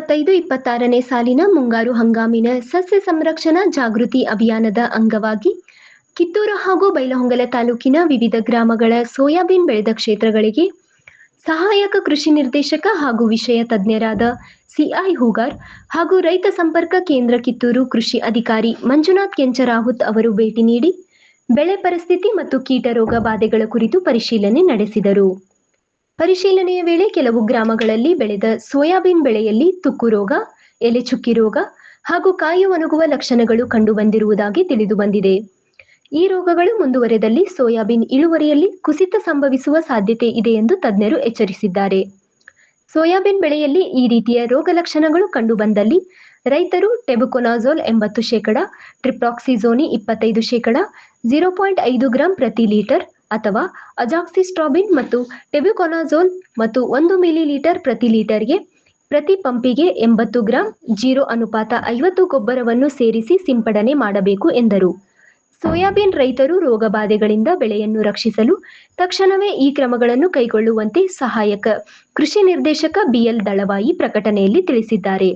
2025-26ನೇ ಸಾಲಿನ ಮುಂಗಾರು ಹಂಗಾಮಿನ ಸಸ್ಯ ಸಂರಕ್ಷಣಾ ಜಾಗೃತಿ ಅಭಿಯಾನದ ಅಂಗವಾಗಿ ಕಿತ್ತೂರು ಹಾಗೂ ಬೈಲಹೊಂಗಲ ತಾಲೂಕಿನ ವಿವಿಧ ಗ್ರಾಮಗಳ ಸೋಯಾಬೀನ್ ಬೆಳೆದ ಕ್ಷೇತ್ರಗಳಿಗೆ ಸಹಾಯಕ ಕೃಷಿ ನಿರ್ದೇಶಕ ಹಾಗೂ ವಿಷಯ ತಜ್ಞರಾದ ಸಿಐ ಹೂಗಾರ್ ಹಾಗೂ ರೈತ ಸಂಪರ್ಕ ಕೇಂದ್ರ ಕಿತ್ತೂರು ಕೃಷಿ ಅಧಿಕಾರಿ ಮಂಜುನಾಥ್ ಕೆಂಚರಾಹುತ್ ಅವರು ಭೇಟಿ ನೀಡಿ ಬೆಳೆ ಪರಿಸ್ಥಿತಿ ಮತ್ತು ಕೀಟ ರೋಗ ಬಾಧೆಗಳ ಕುರಿತು ಪರಿಶೀಲನೆ ನಡೆಸಿದರು. ಪರಿಶೀಲನೆಯ ವೇಳೆ ಕೆಲವು ಗ್ರಾಮಗಳಲ್ಲಿ ಬೆಳೆದ ಸೋಯಾಬೀನ್ ಬೆಳೆಯಲ್ಲಿ ತುಕ್ಕು ರೋಗ, ಎಲೆ ಚುಕ್ಕಿ ರೋಗ ಹಾಗೂ ಕಾಯಿ ಒಣಗುವ ಲಕ್ಷಣಗಳು ಕಂಡುಬಂದಿರುವುದಾಗಿ ತಿಳಿದುಬಂದಿದೆ. ಈ ರೋಗಗಳು ಮುಂದುವರೆದಲ್ಲಿ ಸೋಯಾಬೀನ್ ಇಳುವರಿಯಲ್ಲಿ ಕುಸಿತ ಸಂಭವಿಸುವ ಸಾಧ್ಯತೆ ಇದೆ ಎಂದು ತಜ್ಞರು ಎಚ್ಚರಿಸಿದ್ದಾರೆ. ಸೋಯಾಬೀನ್ ಬೆಳೆಯಲ್ಲಿ ಈ ರೀತಿಯ ರೋಗ ಲಕ್ಷಣಗಳು ಕಂಡುಬಂದಲ್ಲಿ ರೈತರು ಟೆಬುಕೊನಾಜೋಲ್ 80%, ಟ್ರಿಪ್ರಾಕ್ಸಿಜೋನಿ 25%, 0.5 ಗ್ರಾಂ ಪ್ರತಿ ಲೀಟರ್ ಅಥವಾ ಅಜಾಕ್ಸಿಸ್ಟ್ರಾಬಿನ್ ಮತ್ತು ಟೆಬುಕೊನಾಜೋಲ್ ಮತ್ತು 1 ಮಿಲಿಲೀಟರ್ ಪ್ರತಿ ಲೀಟರ್ಗೆ ಪ್ರತಿ ಪಂಪಿಗೆ 80 ಗ್ರಾಂ 0:50 ಗೊಬ್ಬರವನ್ನು ಸೇರಿಸಿ ಸಿಂಪಡಣೆ ಮಾಡಬೇಕು ಎಂದರು. ಸೋಯಾಬೀನ್ ರೈತರು ರೋಗ ಬಾಧೆಗಳಿಂದ ಬೆಳೆಯನ್ನು ರಕ್ಷಿಸಲು ತಕ್ಷಣವೇ ಈ ಕ್ರಮಗಳನ್ನು ಕೈಗೊಳ್ಳುವಂತೆ ಸಹಾಯಕ ಕೃಷಿ ನಿರ್ದೇಶಕ ಬಿಎಲ್ ದಳವಾಯಿ ಪ್ರಕಟಣೆಯಲ್ಲಿ ತಿಳಿಸಿದ್ದಾರೆ.